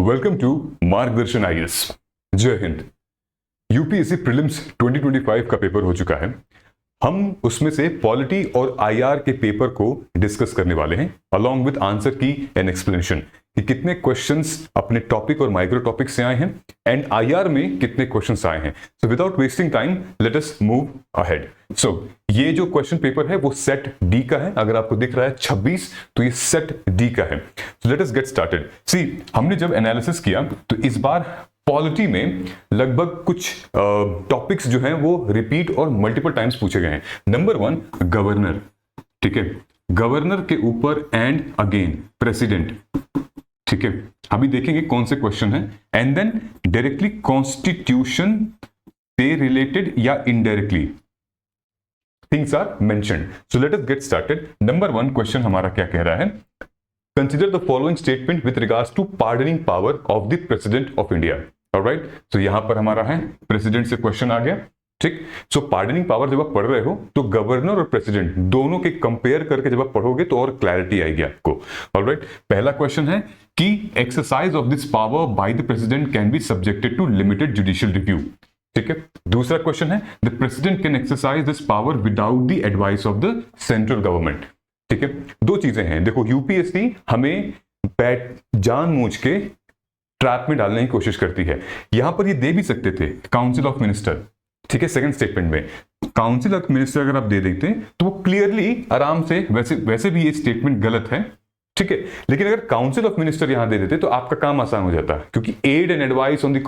Welcome to मार्गदर्शन IAS. जय Hind. UPSC prelims 2025 का पेपर हो चुका है। हम उसमें से पॉलिटी और आईआर के पेपर को डिस्कस करने वाले हैं अलॉन्ग विद आंसर की एंड एक्सप्लेनेशन कि कितने क्वेश्चंस अपने टॉपिक और माइक्रो टॉपिक से आए हैं एंड आईआर में कितने क्वेश्चंस आए हैं। So without wasting time let us move ahead. So ये जो क्वेश्चन पेपर है वो सेट डी का है। अगर आपको दिख रहा है 26 तो ये सेट डी का है। So let us get started. See हमने जब एनालिसिस किया तो इस बार पॉलिटी में लगभग कुछ टॉपिक्स जो हैं वो रिपीट और मल्टीपल टाइम्स पूछे गए हैं। नंबर 1 गवर्नर, ठीक है, गवर्नर के ऊपर एंड अगेन प्रेसिडेंट, ठीक है। अभी देखेंगे कौन से क्वेश्चन है। एंड देन डायरेक्टली कॉन्स्टिट्यूशन से रिलेटेड या indirectly things are mentioned. So let us get started. Number 1 question हमारा क्या कह रहा है, consider the following statement with regards to pardoning power of the president of India. Alright, तो यहां पर हमारा है प्रेसिडेंट से क्वेश्चन आ गया, ठीक। सो पार्डनिंग पावर जब आप पढ़ रहे हो तो गवर्नर और प्रेसिडेंट दोनों के कंपेयर करके जब आप पढ़ोगे तो और क्लैरिटी आएगी आपको। ऑलराइट, पहला क्वेश्चन है कि exercise of this power by the president can be subjected to limited judicial review, ठीक है। दूसरा क्वेश्चन है the president can exercise this power without the advice of the central government, ठीक है। दो चीजें हैं, देखो यूपीएससी हमें जानबूझ के ट्रैप में डालने की कोशिश करती है। यहां पर ये दे भी सकते थे काउंसिल ऑफ मिनिस्टर, ठीक है। सेकंड स्टेटमेंट में काउंसिल ऑफ मिनिस्टर अगर आप दे देते हैं तो वो क्लियरली आराम से, वैसे भी ये स्टेटमेंट गलत है, ठीक है। लेकिन अगर काउंसिल ऑफ मिनिस्टर यहां दे देते तो आपका काम आसान हो जाता, क्योंकि aid and advice on the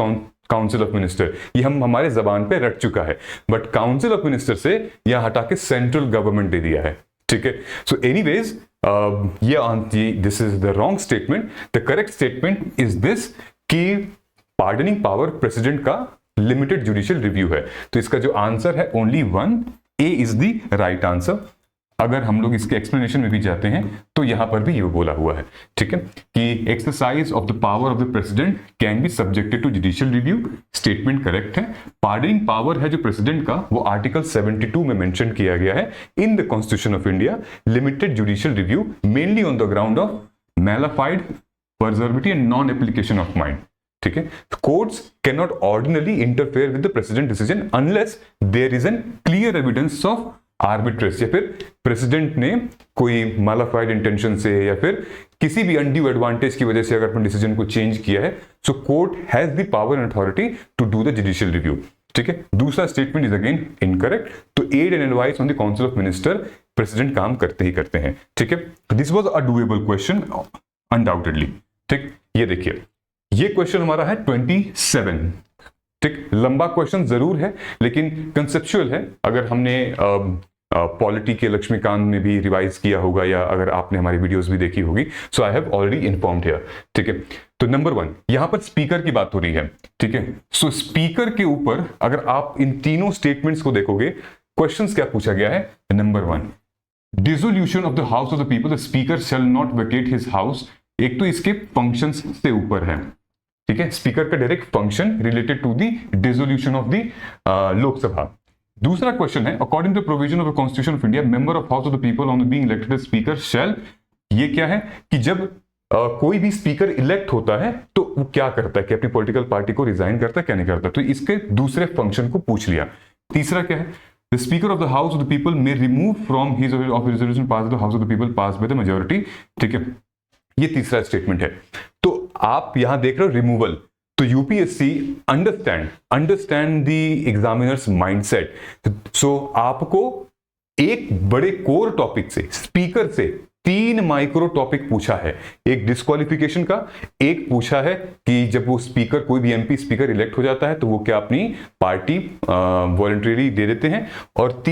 council of minister ये हमारे जबान पे रट चुका है। बट काउंसिल ऑफ मिनिस्टर से यहां हटा के सेंट्रल गवर्नमेंट दे दिया है, ठीक है। सो एनीवेज ये this is the wrong statement. The correct statement is this कि पार्डनिंग पावर प्रेसिडेंट का लिमिटेड जुडिशियल रिव्यू है। तो इसका जो आंसर है only 1, A is the right answer. अगर हम लोग इसके एक्सप्लेनेशन में भी जाते हैं तो यहां पर भी ये बोला हुआ है, ठीक है, कि exercise of the power of the president can be subjected to judicial review. Statement correct है। पार्डनिंग पावर है जो प्रेसिडेंट का वो आर्टिकल 72 में मेंशन किया गया है in the constitution of India. Limited judicial review mainly on the ground of mala fide perversity and non application of mind, ठीक है। Courts can not ordinary interfere with the president decision unless there is an clear evidence of arbitrariness, या फिर president ने कोई mala fide intention से या फिर किसी भी अनड्यू एडवांटेज की वजह से अगर अपने डिसीजन को चेंज किया है। So court has the power and authority to do the judicial review, ठीक है। दूसरा स्टेटमेंट इज अगेन इनकरेक्ट। तो aid and advice on the council of minister president काम करते ही करते हैं, ठीक है। This was a doable question undoubtedly, ठीक। ये देखिए ये क्वेश्चन हमारा है 27, ठीक। लंबा क्वेश्चन जरूर है लेकिन कंसेप्चुअल है। अगर हमने पॉलिटी के लक्ष्मीकांत में भी रिवाइज किया होगा या अगर आपने हमारी वीडियोस भी देखी होगी, so I have already informed here, ठीक है। तो नंबर 1 यहां पर स्पीकर की बात हो रही है, ठीक है। सो स्पीकर के ऊपर अगर आप इन तीनों स्टेटमेंट्स को देखोगे, क्वेश्चंस क्या पूछा गया है। Number 1 dissolution of the house of the people, the speaker shall not vacate his house. एक तो इसके फंक्शंस से ऊपर है, ठीक है। स्पीकर का direct function related to the dissolution of the Lok Sabha. दूसरा क्वेश्चन है according to provision of the constitution of India member of house of the people on being elected speaker shall. ये क्या है कि जब कोई भी स्पीकर इलेक्ट होता है तो वो क्या करता है कि अपनी पॉलिटिकल पार्टी को रिजाइन करता है, क्या नहीं करता। तो इसके दूसरे फंक्शन को पूछ लिया। तीसरा क्या है, the speaker of the house of the people may remove from his of resolution pass the house of the people pass by the majority, ठीक है। ये तीसरा स्टेटमेंट है। तो आप यहां देख रहे हो रिमूवल। तो UPSC understand the examiners mindset. So आपको एक बड़े कोर टॉपिक से, स्पीकर से 3 माइक्रो टॉपिक पूछा है। एक डिस्क्वालिफिकेशन का, एक पूछा है कि जब वो स्पीकर, कोई भी एमपी स्पीकर इलेक्ट हो जाता है तो वो क्या अपनी पार्टी वॉलंटरी दे देते हैं, और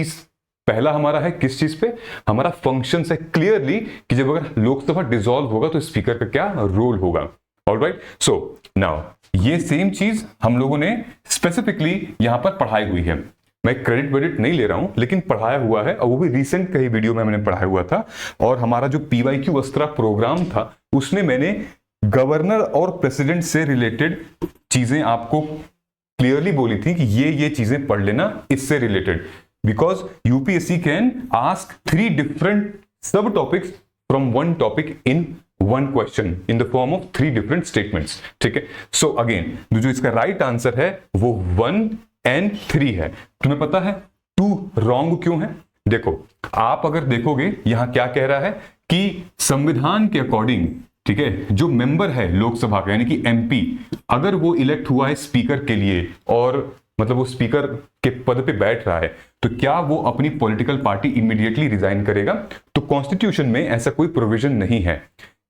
पहला हमारा है किस चीज पे, हमारा फंक्शन है क्लियरली कि जब अगर लोकसभा डिसॉल्व होगा तो स्पीकर का क्या रोल होगा। ऑलराइट, सो नाउ ये सेम चीज हम लोगों ने स्पेसिफिकली यहां पर पढ़ाई हुई है। मैं क्रेडिट वेडिट नहीं ले रहा हूं लेकिन पढ़ाया हुआ है, और वो भी रिसेंट कई वीडियो में मैंने पढ़ाया हुआ था। और हमारा जो पीवाईक्यू अस्त्रा प्रोग्राम था उसने मैंने गवर्नर और प्रेसिडेंट से रिलेटेड चीजें आपको क्लियरली बोली थी कि ये चीजें पढ़ लेना इससे related, because UPSC can ask 3 different sub topics from 1 topic in one question in the form of 3 different statements, ठीक है। सो अगेन जो इसका राइट आंसर है वो 1 and 3 है। तुम्हें पता है 2 रॉन्ग क्यों है? देखो, आप अगर देखोगे यहां क्या कह रहा है कि संविधान के अकॉर्डिंग, ठीक है, जो मेंबर है लोकसभा का यानी कि एमपी, अगर वो इलेक्ट हुआ है स्पीकर के लिए और मतलब वो स्पीकर के पद पे बैठ रहा है, तो क्या वो अपनी पॉलिटिकल पार्टी इमीडिएटली रिजाइन करेगा? तो कॉन्स्टिट्यूशन में ऐसा कोई प्रोविजन नहीं है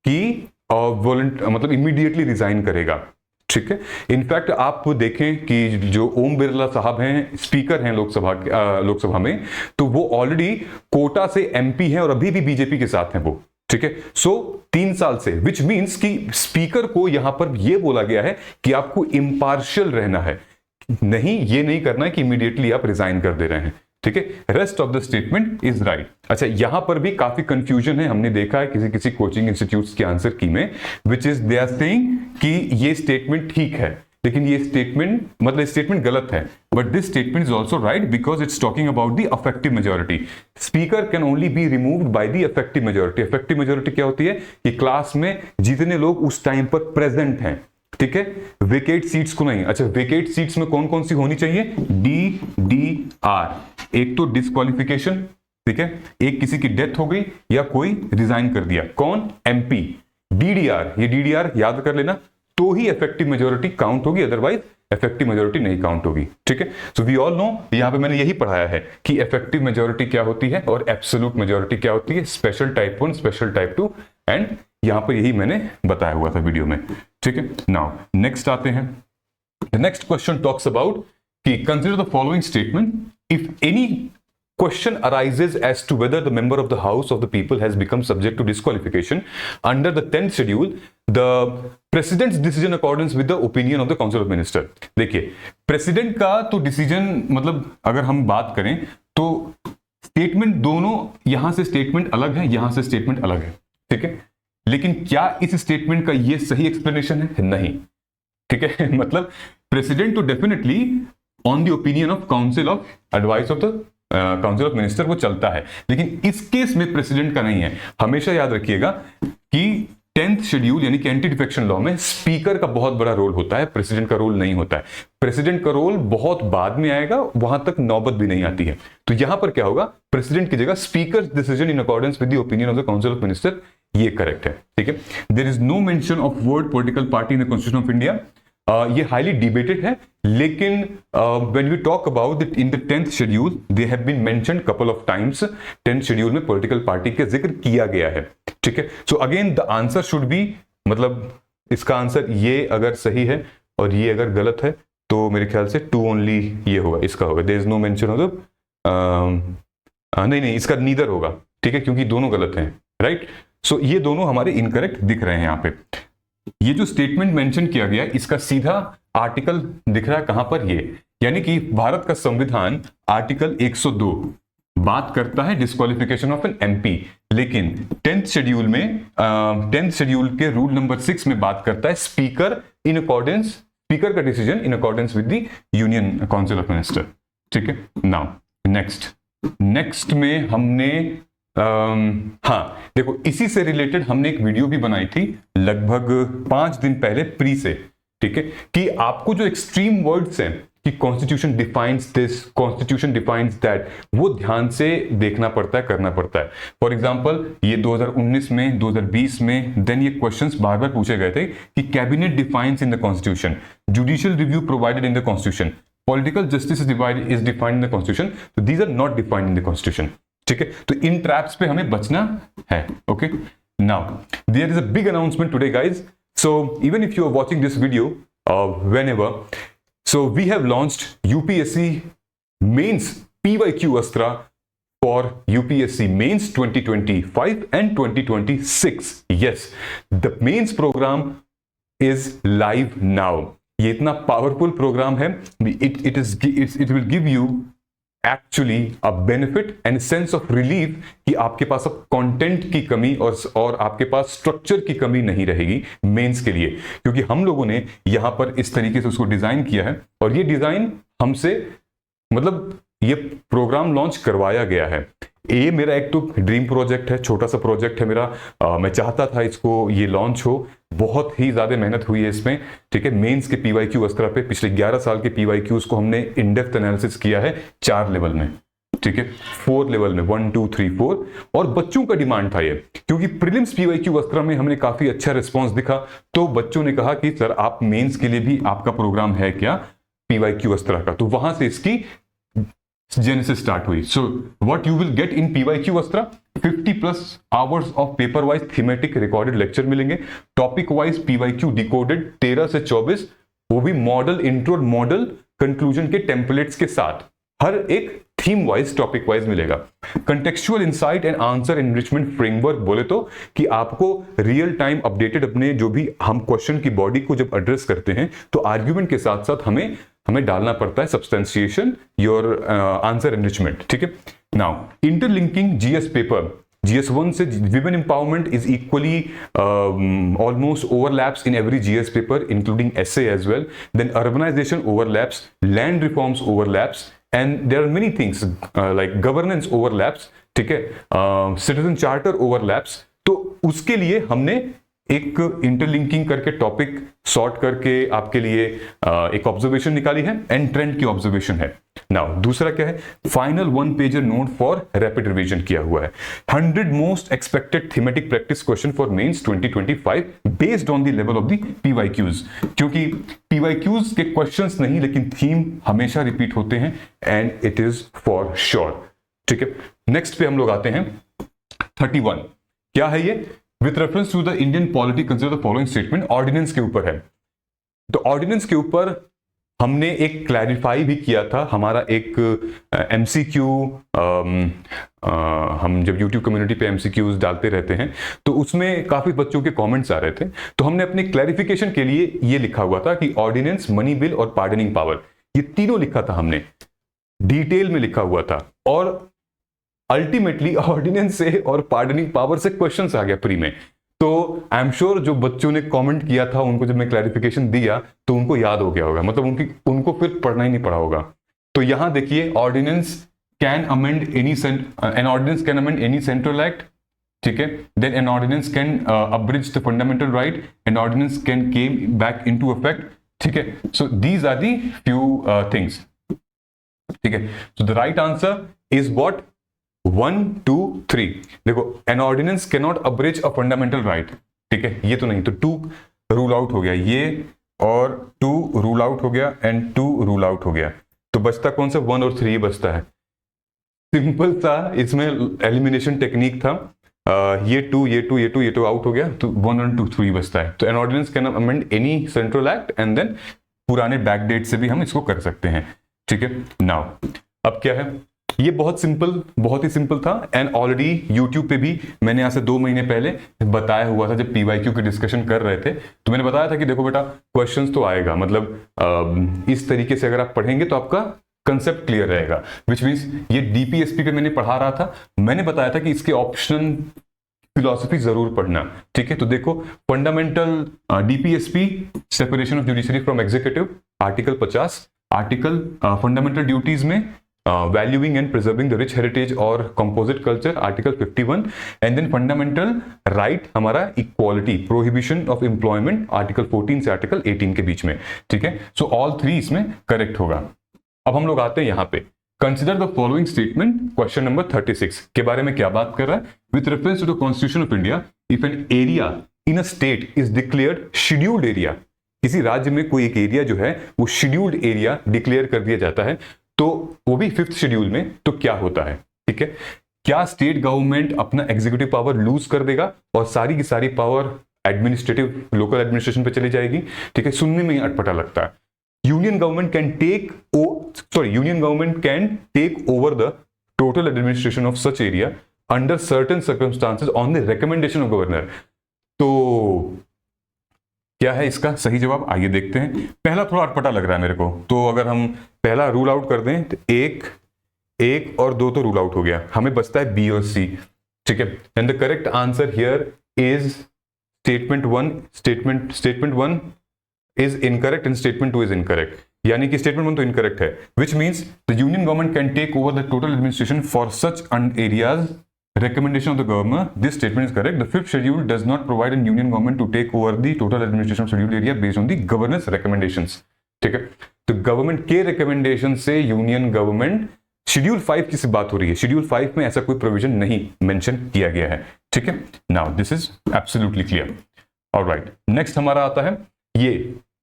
कि मतलब इमीडिएटली रिजाइन करेगा, ठीक है। इनफैक्ट आप देखें कि जो ओम बिरला साहब हैं, स्पीकर हैं लोकसभा में, तो वो ऑलरेडी कोटा से एमपी हैं और अभी भी बीजेपी के साथ हैं वो, ठीक है। सो 3 साल से, विच मीन्स कि स्पीकर को यहां पर यह बोला गया है कि आपको इम्पार्शियल रहना है, नहीं ये नहीं करना है कि इमीडिएटली आप रिजाइन कर दे रहे हैं, ठीक है। Rest of the statement is right. अच्छा, यहां पर भी काफी कंफ्यूजन है, हमने देखा है किसी किसी कोचिंग इंस्टीट्यूट्स के आंसर की में, which is they are saying कि ये स्टेटमेंट ठीक है, लेकिन ये स्टेटमेंट गलत है। But this statement is also right because it's talking about the affective majority. Speaker can only be removed by the affective majority. Affective majority क्या होती है कि क्लास में जितने लोग उस टाइम पर प्रेजेंट हैं, ठीक है, वेकेट सीट्स को नहीं। अच्छा, वेकेट सीट्स में कौन कौन सी होनी चाहिए? DDR, एक तो डिस्क्वालिफिकेशन, ठीक है, एक किसी की डेथ हो गई या कोई रिजाइन कर दिया, कौन? MP। DDR, ये DDR याद कर लेना, तो ही इफेक्टिव मेजोरिटी काउंट होगी, अदरवाइज इफेक्टिव मेजोरिटी नहीं काउंट होगी, ठीक है। सो वी ऑल नो, यहां पे मैंने यही पढ़ाया है कि इफेक्टिव मेजोरिटी क्या होती है और एब्सोल्यूट मेजोरिटी क्या होती है, special type 1, special type 2, and यहां पर यही मैंने बताया हुआ था वीडियो में, ठीक है। नाउ नेक्स्ट आते हैं। The next question talks about कि consider the following statement if any question arises as to whether the member of the House of the People has become subject to disqualification under the 10th schedule, the president's decision accordance with the opinion of the Council of Minister। देखिए, president का तो decision, मतलब अगर हम बात करें तो statement दोनों, यहां से स्टेटमेंट अलग है, यहां से स्टेटमेंट अलग है, ठीक है। लेकिन क्या इस स्टेटमेंट का ये सही एक्सप्लेनेशन है? नहीं, ठीक है। मतलब प्रेसिडेंट तो definitely on the opinion of council of advice of the council of minister वो चलता है, लेकिन इस केस में प्रेसिडेंट का नहीं है। हमेशा याद रखिएगा कि 10th शेड्यूल यानी कि एंटी डिफेक्शन लॉ में स्पीकर का बहुत बड़ा रोल होता है, प्रेसिडेंट का रोल नहीं होता है। प्रेसिडेंट का रोल बहुत बाद में आएगा, वहां तक नौबत भी नहीं आती है। तो यहां पर क्या होगा, प्रेसिडेंट की जगह speaker decision in accordance with the opinion of the council of minister, ये करेक्ट है, ठीक है। There is no mention of word political party in the constitution of India. ये हाईली डिबेटेड है, लेकिन when we talk about in the 10th schedule they have been mentioned couple of times. 10th schedule में political party का जिक्र किया गया है, ठीक है। So again the answer should be, मतलब इसका आंसर ये अगर सही है और ये अगर गलत है तो मेरे ख्याल से 2 ओनली ये होगा, इसका होगा। There is no mention of the नहीं, इसका नीदर होगा, ठीक है, क्योंकि दोनों गलत हैं, राइट। सो ये दोनों हमारे इनकरेक्ट दिख रहे हैं यहाँ पे। ये जो स्टेटमेंट मेंशन किया गया इसका सीधा आर्टिकल दिख रहा है कहां पर, ये यानी कि भारत का संविधान आर्टिकल 102 बात करता है डिस्क्वालिफिकेशन ऑफ एन MP, लेकिन 10th शेड्यूल में 10th शेड्यूल के रूल नंबर 6 में बात करता है स्पीकर इन अकॉर्डेंस, स्पीकर का decision in accordance with the union council of minister, ठीक है। नाउ नेक्स्ट में हमने हाँ देखो, इसी से रिलेटेड हमने एक वीडियो भी बनाई थी लगभग 5 दिन पहले प्री से, ठीक है, कि आपको जो एक्सट्रीम वर्ड्स हैं कि constitution defines this, constitution defines that, वो ध्यान से देखना पड़ता है, करना पड़ता है। फॉर एग्जांपल ये 2019 में, 2020 में देन ये क्वेश्चंस बार बार पूछे गए थे कि cabinet defines in the constitution, judicial review provided in the constitution, political justice is defined in the constitution, तो these are not defined in the constitution, ठीक है। तो इन ट्रैप्स पे हमें बचना है, okay. Now there is a big announcement today guys, so even if you are watching this video whenever, so we have launched UPSC mains PYQ Astra for UPSC mains 2025 and 2026. Yes, the mains program is live now. ये इतना powerful programme है, it will give you actually a benefit and sense of relief कि आपके पास अब content की कमी और आपके पास स्ट्रक्चर की कमी नहीं रहेगी मेंस के लिए, क्योंकि हम लोगों ने यहां पर इस तरीके से उसको डिजाइन किया है और ये डिजाइन हमसे, मतलब ये प्रोग्राम लॉन्च करवाया गया है। ये मेरा एक तो ड्रीम प्रोजेक्ट है, छोटा सा प्रोजेक्ट है मेरा। मैं चाहता था इसको ये लॉन्च हो, बहुत ही ज्यादा मेहनत हुई है इसमें, ठीक है। मेंस के पीवाईक्यू अस्त्रा पे पिछले 11 साल के पीवाईक्यूज को हमने इन डेप्थ एनालिसिस किया है 4 लेवल में, ठीक है, 4 लेवल में, 1 2 3 4। और बच्चों का डिमांड था ये, क्योंकि प्रीलिम्स पीवाईक्यू अस्त्रा में हमने काफी अच्छा रिस्पॉन्स दिखा, तो बच्चों ने कहा कि सर आप मेंस के लिए भी आपका प्रोग्राम है क्या पीवाईक्यू अस्त्रा का, तो वहां से इसकी जेनेसिस स्टार्ट हुई। So what you will get in PYQ अस्त्रा, 50+ hours of paper wise thematic recorded lecture मिलेंगे, टॉपिक वाइज पीवाईक्यू डिकोडेड 13 से 24, वो भी मॉडल इंट्रो मॉडल कंक्लूजन के टेम्पलेट्स के साथ, हर एक थीम वाइज टॉपिक वाइज मिलेगा। Contextual insight and answer enrichment framework बोले तो कि आपको रियल टाइम अपडेटेड अपने जो भी हम क्वेश्चन की बॉडी को जब एड्रेस करते हैं तो आर्ग्यूमेंट के साथ साथ हमें डालना पड़ता है सब्सटेंशिएशन योर आंसर एनरिचमेंट, ठीक है। Now interlinking GS paper, GS1 से women empowerment is equally almost overlaps in every GS paper including essay as well. Then urbanization overlaps, land reforms overlaps, and there are many things like governance overlaps, ठीक है, citizen charter overlaps। तो उसके लिए हमने एक interlinking करके topic sort करके आपके लिए एक ऑब्जर्वेशन निकाली है एंड ट्रेंड की ऑब्जर्वेशन है। नाउ दूसरा क्या है, final 1 pager note for rapid revision किया हुआ है, 100 most expected thematic practice question for mains 2025 based on the level of the PYQs, क्योंकि पीवाईक्यूज के क्वेश्चंस नहीं लेकिन थीम हमेशा रिपीट होते हैं and it is for sure, ठीक है। नेक्स्ट पे हम लोग आते हैं 31, क्या है ये, with reference to the Indian polity consider the following statement, ordinance के ऊपर है। तो ऑर्डिनेंस के ऊपर हमने एक क्लैरिफाई भी किया था, हमारा एक एमसीक्यू, हम जब यूट्यूब कम्युनिटी पे एमसीक्यूज डालते रहते हैं तो उसमें काफी बच्चों के कमेंट्स आ रहे थे, तो हमने अपने क्लैरिफिकेशन के लिए ये लिखा हुआ था कि ऑर्डिनेंस, मनी बिल और पार्डनिंग पावर, ये तीनों लिखा था हमने, डिटेल में लिखा हुआ था। और अल्टीमेटली ऑर्डिनेंस से और पार्डनिंग पावर से क्वेश्चंस आ गया प्री में, तो आई एम श्योर जो बच्चों ने कमेंट किया था उनको जब मैं क्लैरिफिकेशन दिया तो उनको याद हो गया होगा, मतलब उनको फिर पढ़ना ही नहीं पड़ा होगा। तो यहां देखिए, ordinance can amend any an ordinance can amend any central act, ठीक है, then an ordinance can abridge the fundamental right, an ordinance can came back into effect, ठीक है। So these are the few things, ठीक है। So the right answer is what, 1 2 3। देखो, an ordinance can not abridge a fundamental right, ठीक है, ये तो नहीं, तो 2 रूल आउट हो गया ये, और 2 रूल आउट हो गया एंड 2 रूल आउट हो गया, तो बचता कौन सा, 1 और 3 बचता है। सिंपल सा इसमें एलिमिनेशन टेक्निक था, ये 2 ये 2 ये 2 ये 2 आउट हो गया, तो 1 और 2 3 बचता है। तो an ordinance can amend any central act and then पुराने बैकडेट से भी हम इसको कर सकते हैं, ठीक है। नाउ अब क्या है, ये बहुत सिंपल, बहुत ही सिंपल था एंड ऑलरेडी यूट्यूब पे भी मैंने यहाँ से 2 महीने पहले बताया हुआ था, जब पीवाईक्यू की डिस्कशन कर रहे थे तो मैंने बताया था कि देखो बेटा, क्वेश्चंस तो आएगा, मतलब इस तरीके से अगर आप पढ़ेंगे तो आपका कंसेप्ट क्लियर रहेगा, विच मीन्स ये डीपीएसपी पे मैंने पढ़ा रहा था, मैंने बताया था कि इसके ऑप्शन फिलॉसफी जरूर पढ़ना, ठीक है। तो देखो, fundamental DPSP separation of judiciary from executive, article 50, article fundamental duties में valuing and preserving the rich heritage or composite culture, article 51, and then fundamental right हमारा equality, prohibition of employment, article 14 से article 18 के बीच में, ठीक है। so all 3 इसमें correct होगा। अब हम लोग आते हैं यहाँ पे, consider the following statement, question number 36 के बारे में क्या बात कर रहा है, with reference to the constitution of India, if an area in a state is declared scheduled area, किसी राज्य में कोई एक एरिया जो है वो scheduled area डिक्लेयर कर दिया जाता है, तो वो भी 5th शेड्यूल में, तो क्या होता है, ठीक है। क्या स्टेट गवर्नमेंट अपना एग्जीक्यूटिव पावर लूज कर देगा और सारी की सारी पावर एडमिनिस्ट्रेटिव, लोकल एडमिनिस्ट्रेशन पे चली जाएगी, ठीक है, सुनने में ही अटपटा लगता है। Union government can take over the total administration of such area under certain circumstances on the recommendation of governor. तो क्या है इसका सही जवाब, आइए देखते हैं। पहला थोड़ा अटपटा लग रहा है मेरे को, तो अगर हम पहला रूल आउट कर दें तो 1 और 2 तो रूल आउट हो गया, हमें बचता है बी और सी, ठीक है। And the correct answer here is statement 1 is incorrect and statement 2 is incorrect. यानी कि स्टेटमेंट 1 तो इनकरेक्ट है, which means the union government can take over the total administration for such areas recommendation of the governor. This statement is correct. The fifth schedule does not provide a union government to take over the total administration of scheduled area based on the governor's recommendations. ठीक है, तो government के recommendation से union government, schedule 5 की बात हो रही है, शेड्यूल 5 में ऐसा कोई प्रोविजन नहीं मेंशन किया गया है। ठीक है, now this is absolutely clear. Alright, next हमारा आता है ये।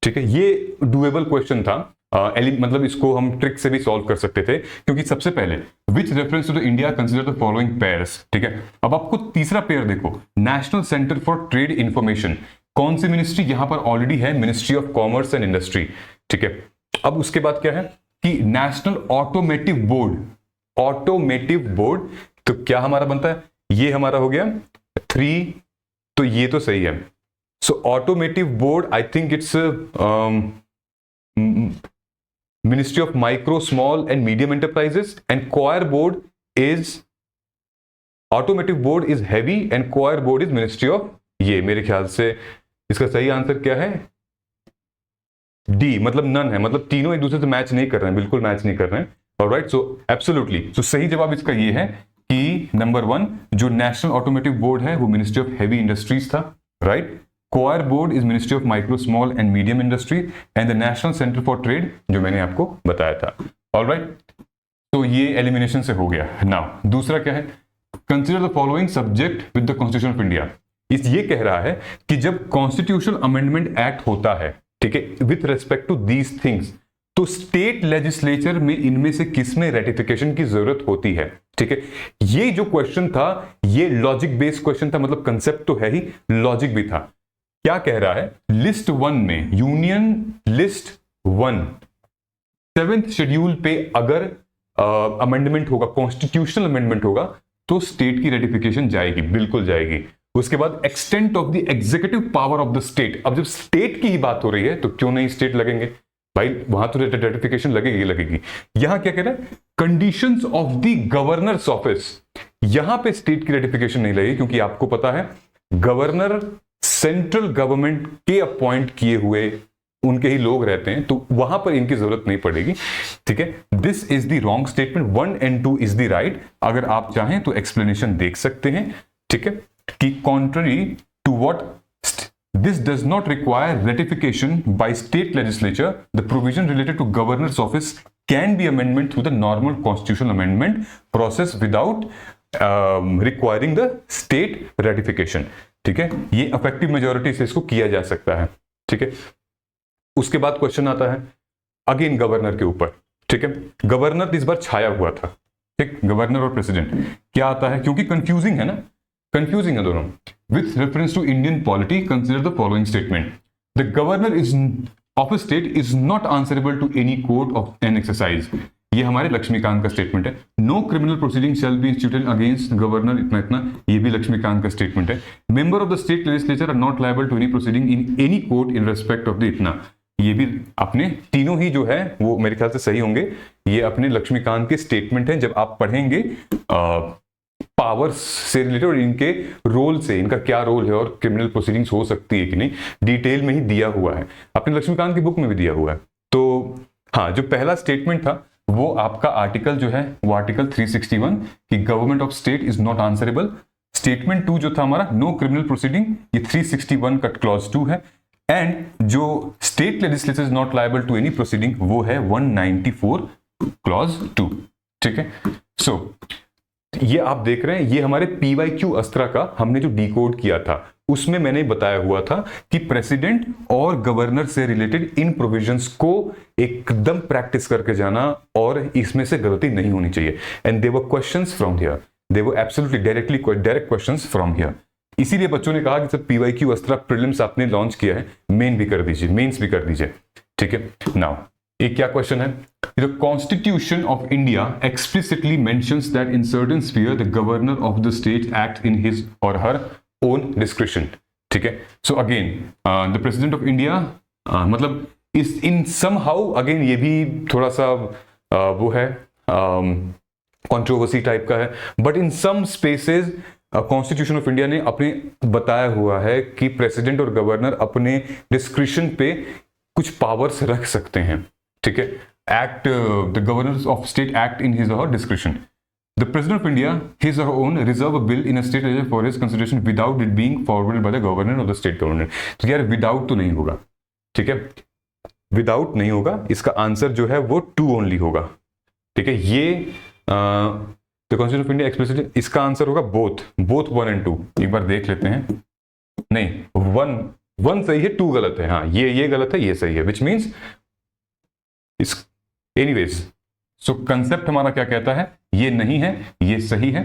ठीक है, ये डुएबल क्वेश्चन था, मतलब इसको हम ट्रिक से भी सॉल्व कर सकते थे, क्योंकि सबसे पहले which reference to the India consider the following pairs. ठीक है, अब आपको तीसरा पेयर देखो, national centre for trade information, कौन सी मिनिस्ट्री, यहां पर ऑलरेडी है ministry of commerce and industry. ठीक है, अब उसके बाद क्या है कि national automotive board, automotive board, तो क्या हमारा बनता है, ये हमारा हो गया 3, तो ये तो सही है। So automotive board, I think it's Ministry of Micro, Small and Medium Enterprises, and Choir Board is, Automotive Board is Heavy and Choir Board is Ministry of, ये मेरे ख्याल से इसका सही आंसर क्या है, डी, मतलब नन है, मतलब तीनों एक दूसरे से मैच नहीं कर रहे हैं, बिल्कुल मैच नहीं कर रहे हैं। ऑलराइट, सो एब्सोल्युटली, सो सही जवाब इसका ये है कि नंबर 1 जो नेशनल ऑटोमोटिव बोर्ड है वो मिनिस्ट्री ऑफ हेवी इंडस्ट्रीज था, right. Choir board is ministry of micro, small and medium industry, and the national centre for trade जो मैंने आपको बताया था। ऑलराइट, तो ये एलिमिनेशन से हो गया। नाउ दूसरा क्या है, consider the following subject with the constitution of India. इस ये कह रहा है कि जब कॉन्स्टिट्यूशनल अमेंडमेंट एक्ट होता है, ठीक है, with respect to these things, तो स्टेट लेजिस्लेचर में इनमें से किस में रेटिफिकेशन की जरूरत होती है। ठीक है, ये जो क्वेश्चन था ये लॉजिक बेस्ड क्वेश्चन था, मतलब कंसेप्ट तो है ही, लॉजिक भी था। क्या कह रहा है, लिस्ट 1 में, यूनियन लिस्ट 1 7th शेड्यूल पे अगर अमेंडमेंट होगा, कॉन्स्टिट्यूशनल अमेंडमेंट होगा, तो स्टेट की रेटिफिकेशन जाएगी, बिल्कुल जाएगी। उसके बाद extent of the executive power of the state, अब जब स्टेट की ही बात हो रही है तो क्यों नहीं स्टेट लगेंगे भाई, वहां तो रेटिफिकेशन लगेगी। यहां क्या कह रहा है, conditions of the governors office, यहां पे स्टेट की रेटिफिकेशन नहीं लगेगी, क्योंकि आपको पता है गवर्नर सेंट्रल गवर्नमेंट के अपॉइंट किए हुए उनके ही लोग रहते हैं, तो वहां पर इनकी जरूरत नहीं पड़ेगी। ठीक है, this is the wrong statement, 1 and 2 is the right. अगर आप चाहें तो एक्सप्लेनेशन देख सकते हैं। ठीक है, कि contrary to what this does not require ratification by state legislature, the provision related to governor's office can be amendment through the normal constitutional amendment process without requiring the state ratification। ठीक है, ये affective majority से इसको किया जा सकता है। ठीक है, उसके बाद क्वेश्चन आता है अगेन गवर्नर के ऊपर। ठीक है, गवर्नर इस बार छाया हुआ था। ठीक, गवर्नर और प्रेसिडेंट क्या आता है, क्योंकि कंफ्यूजिंग है ना, कंफ्यूजिंग है दोनों। With reference to Indian polity consider the following statement, the governor is of a state is not answerable to any court of an exercise. ये हमारे लक्ष्मीकांत का स्टेटमेंट है। No criminal proceeding shall be instituted against governor, इतना, ये भी लक्ष्मीकांत का statement है। Member of the state legislature are not liable to any proceeding in any court in respect of the, इतना, ये भी अपने तीनों ही जो है वो मेरे ख्याल से सही होंगे। ये अपने लक्ष्मीकांत के स्टेटमेंट हैं, जब आप पढ़ेंगे पावर्स से रिलेटेड और इनके रोल से, इनका क्या रोल है और क्रिमिनल प्रोसीडिंग्स हो सकती है कि नहीं, डिटेल में ही दिया हुआ है, अपने लक्ष्मीकांत की बुक में भी दिया हुआ है। तो हाँ, जो पहला स्टेटमेंट था वो आपका आर्टिकल जो है वो आर्टिकल 361 कि government of state is not answerable. Statement 2 जो था हमारा नो क्रिमिनल प्रोसीडिंग, ये 361 का क्लॉज 2 है। एंड जो state legislature is not liable to any proceeding वो है 194 क्लॉज 2। ठीक है, सो ये आप देख रहे हैं, ये हमारे PYQ अस्त्रा का हमने जो डिकोड किया था उसमें मैंने बताया हुआ था कि प्रेसिडेंट और गवर्नर से रिलेटेड इन प्रोविजंस को एकदम प्रैक्टिस करके जाना और इसमें से गलती नहीं होनी चाहिए। And they were questions from here, they were absolutely direct questions from here. इसीलिए बच्चों ने कहा कि जब PYQ अस्त्रा प्रीलिम्स आपने लॉन्च किया है, मेन भी कर दीजिए, मेंस भी कर दीजिए। ठीक है, नाउ एक क्या क्वेश्चन है, The Constitution of India explicitly mentions that in certain sphere the governor of the state acts in his or her own discretion। ठीक है, so again the president of India मतलब इस in somehow again ये भी थोड़ा सा वो है कंट्रोवर्सी टाइप का है, but in some spaces constitution of India ने अपने बताया हुआ है कि प्रेसिडेंट और गवर्नर अपने डिस्क्रिशन पे कुछ पावर्स रख सकते हैं। ठीक है, act the governor of state act in his और description. The President of India, his or her own, reserve a bill in a state legislature for his consideration without it being forwarded by the governor of the state governor। तो यार without तो नहीं होगा, ठीक है, without नहीं होगा, इसका आंसर जो है वो टू ओनली होगा, ठीक है। ये the constitution of India explicitly, इसका आंसर होगा बोथ 1 and 2। एक बार देख लेते हैं, नहीं 1 सही है, 2 गलत है, हाँ ये गलत है, ये सही है, विच मीन्स इस एनीवेज। सो कंसेप्ट हमारा क्या कहता है, ये नहीं है, ये सही है।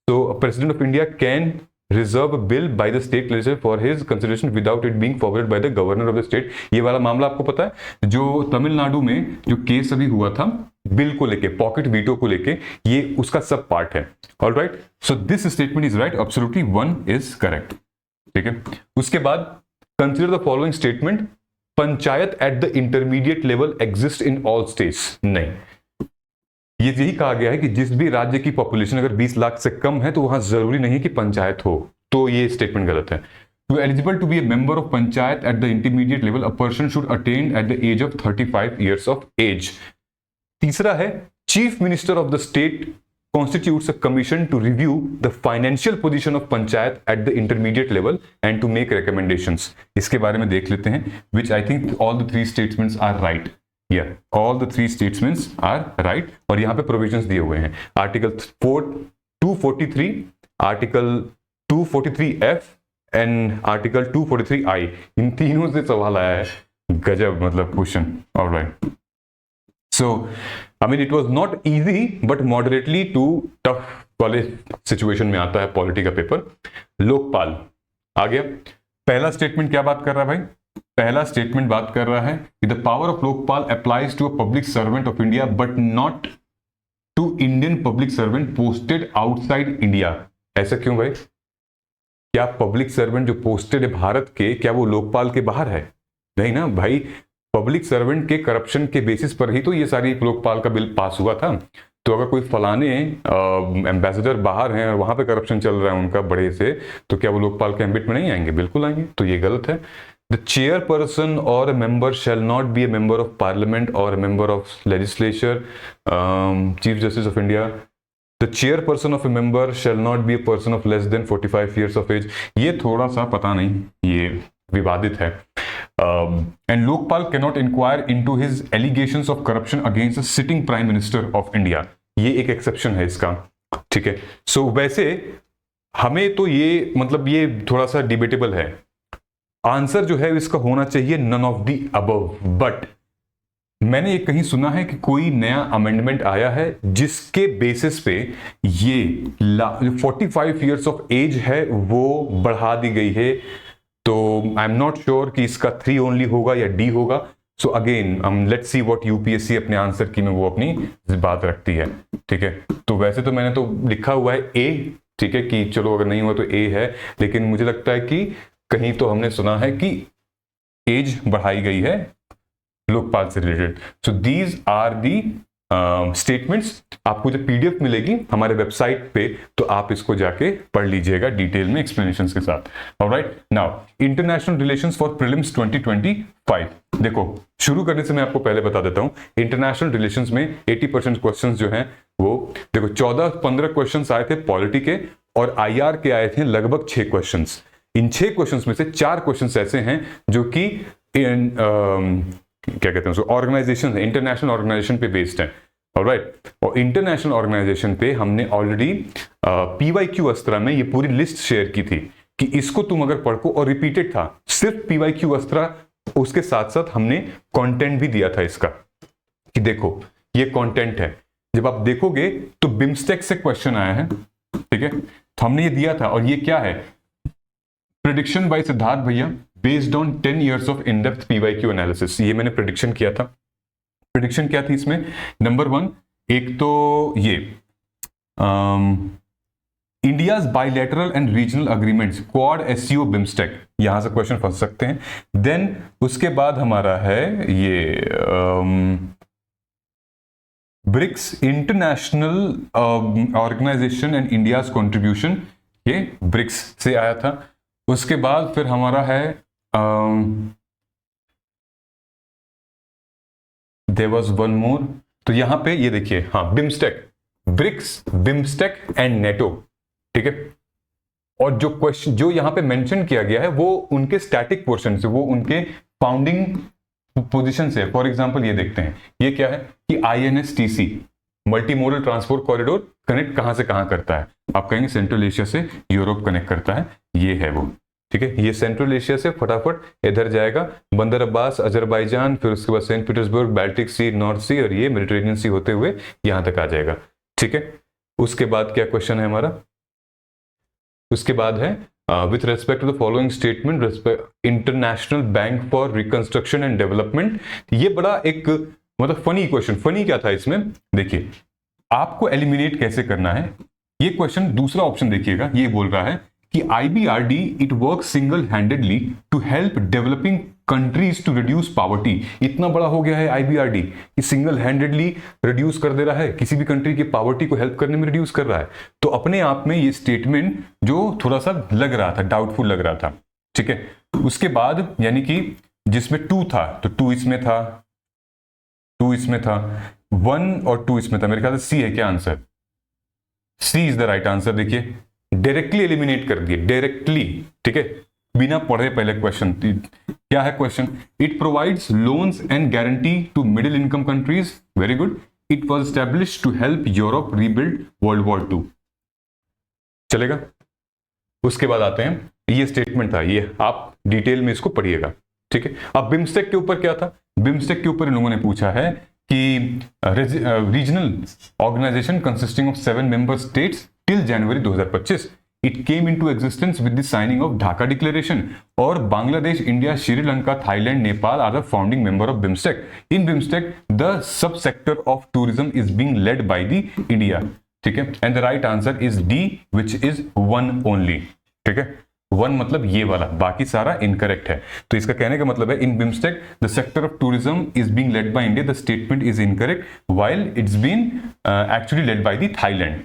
तो president of India can reserve bill by the state legislature for his consideration without it being forwarded by the governor of the state. ये वाला मामला आपको पता है, जो तमिलनाडु में जो केस अभी हुआ था बिल को लेके, पॉकेट वीटो को लेके, ये उसका सब पार्ट है। Alright, so this statement is right, absolutely 1 is correct, ठीक है। उसके बाद consider the following statement, panchayat at the intermediate level exist in all states. नहीं, ये यही कहा गया है कि जिस भी राज्य की पॉपुलेशन अगर 20 लाख से कम है तो वहां जरूरी नहीं है कि पंचायत हो, तो ये स्टेटमेंट गलत है। To eligible to be a member of panchayat at the intermediate level, a person should attain at the age of 35 years of age. तीसरा है, chief minister of the state constitutes a commission to review the financial position of panchayat at the intermediate level and to make recommendations। इसके बारे में देख लेते हैं, which I think all the 3 statements are right। Yeah, all the 3 statements are right। और यहाँ पे provisions दिए हुए हैं, article 243, article 243F and article 243I, इन तीनों से सवाल आया है। गजब, मतलब question. Alright, so I mean it was not easy but moderately to tough वाले सिचुएशन में आता है पॉलिटी का पेपर। लोकपाल आ गया। पहला स्टेटमेंट क्या बात कर रहा है भाई, पहला स्टेटमेंट बात कर रहा है कि the power of Lokpal applies to a public servant of India but not to Indian public servant posted outside India. ऐसा क्यों भाई, क्या पब्लिक सर्वेंट जो पोस्टेड है भारत के, क्या वो लोकपाल के बाहर है? नहीं ना भाई, पब्लिक सर्वेंट के करप्शन के बेसिस पर ही तो ये सारी लोकपाल का बिल पास हुआ था। तो अगर कोई फलाने एम्बेसडर बाहर हैं और वहां पे करप्शन चल रहा है उनका बड़े से, तो क्या वो लोकपाल के एम्बिट में नहीं आएंगे? बिल्कुल आएंगे। तो ये गलत है। द चेयरपर्सन और member shall not be a member of parliament और member of legislature. Chief justice of India, the chairperson of a member shall not be a person of less than 45 years of age. ये थोड़ा सा पता नहीं, ये विवादित है। And Lokpal cannot inquire into his allegations of corruption against the sitting Prime Minister of India। ये एक एक्सेप्शन है इसका, ठीक है। सो वैसे हमें तो ये मतलब ये थोड़ा सा डिबेटेबल है। आंसर जो है इसका होना चाहिए none of the above, but मैंने ये कहीं सुना है कि कोई नया अमेंडमेंट आया है जिसके बेसिस पे ये 45 ईयर्स ऑफ एज है वो बढ़ा दी गई है। तो आई एम नॉट श्योर कि इसका 3 ओनली होगा या डी होगा। So again let's see what UPSC अपने आंसर की में वो अपनी बात रखती है, ठीक है। तो वैसे तो मैंने तो लिखा हुआ है ए, ठीक है, कि चलो अगर नहीं हुआ तो ए है, लेकिन मुझे लगता है कि कहीं तो हमने सुना है कि एज बढ़ाई गई है लोकपाल से related. So these are the statements. आपको जब पीडीएफ मिलेगी हमारे वेबसाइट पे तो आप इसको जाके पढ़ लीजिएगा डिटेल में एक्सप्लेनेशंस के साथ। Alright, now international relations for prelims 2025। देखो, शुरू करने से मैं आपको पहले बता देता हूं, इंटरनेशनल रिलेशंस में 80% क्वेश्चंस जो हैं वो देखो 14-15 क्वेश्चंस आए थे पॉलिटी के और आईआर के आए थे लगभग 6 क्वेश्चंस। इन 6 क्वेश्चंस में से 4 क्वेश्चंस ऐसे हैं जो कि क्या कहते हैं उसको, ऑर्गेनाइजेशन है, इंटरनेशनल ऑर्गेनाइजेशन पे बेस्ड है। ऑलराइट, और इंटरनेशनल ऑर्गेनाइजेशन पे हमने ऑलरेडी पीवाईक्यू अस्त्रा में ये पूरी लिस्ट शेयर की थी कि इसको तुम अगर पढ़ो, और रिपीटेड था, सिर्फ पीवाईक्यू अस्त्रा, उसके साथ साथ हमने कंटेंट भी दिया था इसका कि देखो ये कंटेंट है। जब आप देखोगे तो बिम्स्टेक से क्वेश्चन आया है, ठीक है, तो हमने ये दिया था। और ये क्या है, प्रेडिक्शन बाय सिद्धार्थ भैया based on 10 years of in-depth PYQ analysis. ये मैंने प्रेडिक्शन किया था। प्रेडिक्शन क्या थी इसमें? नंबर 1, एक तो ये India's bilateral and regional agreements, quad, SCO, BIMSTEC, यहां से क्वेश्चन फंस सकते हैं। देन उसके बाद हमारा है ये BRICS, international organisation and India's contribution, ये ब्रिक्स से आया था। उसके बाद फिर हमारा है देयर वाज वन मोर, तो यहां पे ये देखिए, हाँ, BIMSTEC, BRICS, BIMSTEC and NATO, ठीक है। और जो क्वेश्चन जो यहां पे मेंशन किया गया है वो उनके स्टैटिक पोर्शन से, वो उनके फाउंडिंग पोजीशन से। फॉर एग्जांपल ये देखते हैं, ये क्या है कि INSTC, multi modal transport corridor, connect कहां से कहां करता है? आप कहेंगे सेंट्रल एशिया से यूरोप कनेक्ट करता है, ये है वो, ठीक है। ये सेंट्रल एशिया से फटाफट इधर जाएगा, बंदर अब्बास, अजरबैजान, फिर उसके बाद सेंट पीटर्सबर्ग, बाल्टिक सी, नॉर्थ सी, और ये मेडिटेरेनियन सी होते हुए यहां तक आ जाएगा, ठीक है। उसके बाद क्या क्वेश्चन है हमारा? उसके बाद है with respect to the following statement, international bank for reconstruction and development. ये बड़ा एक मतलब फनी क्वेश्चन। फनी क्या था इसमें? देखिए, आपको एलिमिनेट कैसे करना है, ये क्वेश्चन दूसरा ऑप्शन देखिएगा, ये बोल रहा है कि IBRD it work single handedly to help developing countries to reduce poverty. इतना बड़ा हो गया है IBRD कि सिंगल हैंडेडली रिड्यूस कर दे रहा है, किसी भी कंट्री की पॉवर्टी को हेल्प करने में रिड्यूस कर रहा है। तो अपने आप में ये स्टेटमेंट जो थोड़ा सा लग रहा था, डाउटफुल लग रहा था, ठीक है। उसके बाद यानी कि जिसमें 2 था, तो 2 इसमें था, 2 इसमें था, 1 और 2 इसमें था। मेरे ख्याल से C है क्या answer? C is the right answer. देखिए, डायरेक्टली एलिमिनेट कर दिए, डायरेक्टली, ठीक है, बिना पढ़े पहले क्वेश्चन। क्या है question? It provides loans and guarantee to middle income countries, very good. It was established to help Europe rebuild world war 2, चलेगा। उसके बाद आते हैं, ये स्टेटमेंट था, ये आप डिटेल में इसको पढ़िएगा, ठीक है। अब बिम्स्टेक के ऊपर क्या था? बिम्स्टेक के ऊपर इन लोगों ने पूछा है कि regional organisation consisting of 7 member states till January 2025 it came into existence with the signing of Dhaka declaration, और Bangladesh, India, Sri Lanka, Thailand, Nepal are the founding member of BIMSTEC. In BIMSTEC the sub sector of tourism is being led by the India, ठीक है। And the right answer is D which is 1 only, ठीक है। 1 मतलब ये वाला, बाकी सारा इनकरेक्ट है। तो इसका कहने का मतलब है, in BIMSTEC the sector of tourism is being led by India, the statement is incorrect, while it's been actually led by the Thailand,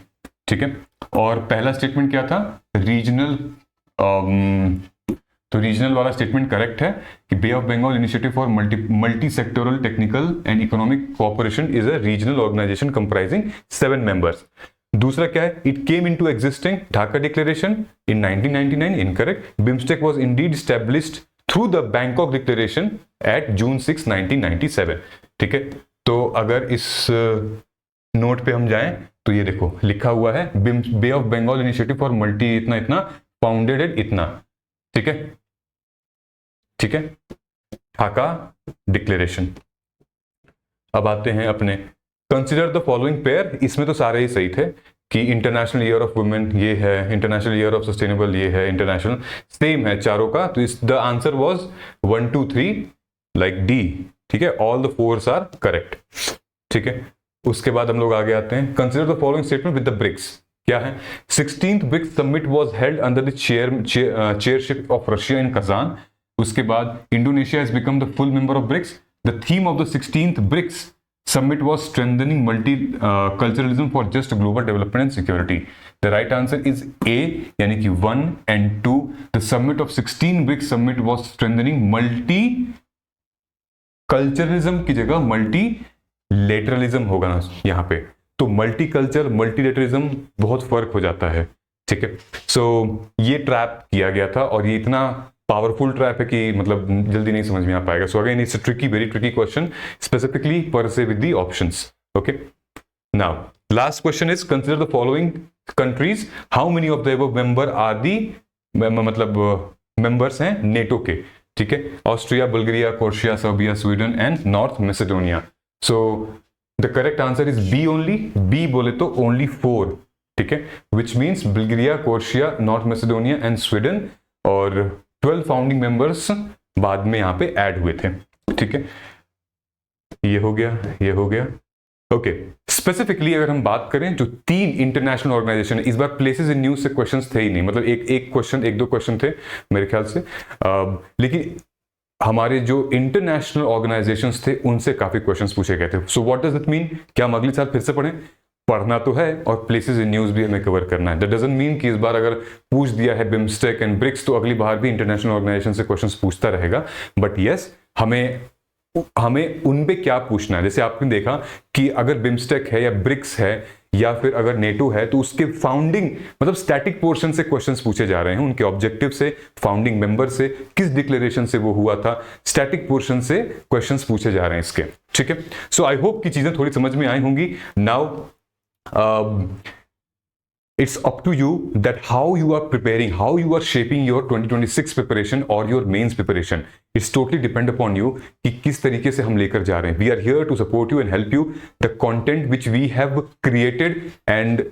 ठीक है। और पहला स्टेटमेंट क्या था? रीजनल, तो रीजनल वाला स्टेटमेंट करेक्ट है कि bay of Bengal initiative for multi sectoral technical and economic cooperation is a regional organisation comprising 7 members. दूसरा क्या है? It came into existing Dhaka declaration in 1999, incorrect. BIMSTEC was indeed established through the Bangkok declaration at June 6, 1997, ठीक है। तो अगर इस note पे हम जाएं तो ये देखो लिखा हुआ है, bay of Bengal initiative for multi इतना इतना, फाउंडेड एट इतना, ठीक है, ठीक है, ढाका डिक्लेरेशन। अब आते हैं अपने कंसिडर द फॉलोइंग पेयर। इसमें तो सारे ही सही थे कि इंटरनेशनल ईयर ऑफ वुमेन ये है, इंटरनेशनल ईयर ऑफ सस्टेनेबल ये है, इंटरनेशनल सेम है चारों का। तो इस the answer was 1 2 3 like D, ठीक है, all the 4s are correct, ठीक है। उसके बाद हम लोग आगे आते हैं, consider the following statement with the BRICS. क्या है? 16th BRICS summit was held under the chairship of Russia in Kazan. उसके बाद Indonesia has become the full member of BRICS. The theme of the 16th BRICS summit was strengthening multi culturalism for just global development and security. The right answer is A, यानी कि 1 and 2। The summit of 16 BRICS summit was strengthening multi culturalism की जगह multi लेटरलिज्म होगा ना यहाँ पे, तो multi culture multilateralism बहुत फर्क हो जाता है, ठीक है। सो ये ट्रैप किया गया था और ये इतना पावरफुल ट्रैप है कि मतलब जल्दी नहीं समझ में आ पाएगा। So again it's a tricky, very tricky question, specifically per se with the options, okay. Now last question is consider the following countries, how many of the above member are the, मतलब मेंबर्स हैं NATO के, ठीक है। Austria, Bulgaria, Croatia, Serbia, Sweden and North Macedonia. So the correct answer is B only. B बोले तो only 4, ठीक है, which means Bulgaria, Croatia, North Macedonia and Sweden, और 12 फाउंडिंग मेंबर्स बाद में यहाँ पे ऐड हुए थे, ठीक है। ये हो गया, ये हो गया, ओके। स्पेसिफिकली अगर हम बात करें, जो 3 इंटरनेशनल ऑर्गेनाइजेशन है, इस बार प्लेसेस इन न्यूज से क्वेश्चंस थे ही नहीं, मतलब एक क्वेश्चन, 1-2 क्वेश्चन थे मेरे ख्याल से, लेकिन हमारे जो इंटरनेशनल ऑर्गेनाइजेशंस थे उनसे काफी क्वेश्चंस पूछे गए थे। So what does it mean? क्या हम अगले साल फिर से पढ़ें? पढ़ना तो है और प्लेसेस इन न्यूज भी हमें कवर करना है। दैट डजंट मीन कि इस बार अगर पूछ दिया है बिम्स्टेक एंड ब्रिक्स तो अगली बार भी इंटरनेशनल ऑर्गेनाइजेशन से क्वेश्चंस पूछता रहेगा। बट यस, हमें हमें उन पे क्या पूछना है। जैसे आपने देखा कि अगर बिम्स्टेक है या ब्रिक्स है या फिर अगर नेटो है तो उसके फाउंडिंग मतलब स्टैटिक पोर्शन से क्वेश्चंस पूछे जा रहे हैं, उनके ऑब्जेक्टिव से, फाउंडिंग मेंबर से, किस डिक्लेरेशन से वो हुआ था, स्टैटिक पोर्शन से क्वेश्चंस पूछे जा रहे हैं इसके। ठीक है, सो आई होप कि चीजें थोड़ी समझ में आई होंगी। Now it's up to you that how you are preparing, how you are shaping your 2026 preparation or your mains preparation. It's totally depend upon you कि किस तरीके से हम लेकर जा रहे हैं। We are here to support you and help you. The content which we have created and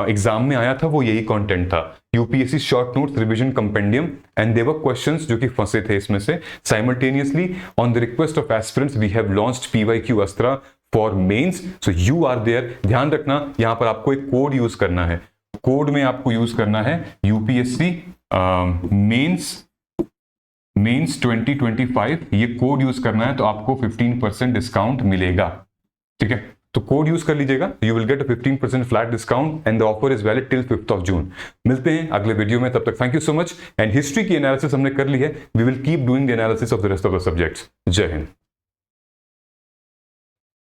exam में आया था वो यही कंटेंट था, UPSC short notes revision compendium, and their questions जो कि फंसे थे इसमें से। Simultaneously on the request of aspirants we have launched PYQ Astra for mains, so you are there. ध्यान रखना यहां पर आपको एक कोड यूज करना है, कोड में आपको यूज करना है यूपीएससी मेंस 2025, ये कोड यूज करना है तो आपको 15% डिस्काउंट मिलेगा। ठीक है, तो कोड यूज कर लीजिएगा, you will get 15% flat discount and the offer is valid till 5th of June। मिलते हैं अगले वीडियो में, तब तक thank you so much. And history की एनालिसिस हमने कर ली है, we will keep doing the analysis of the rest of the subjects. जय हिंद।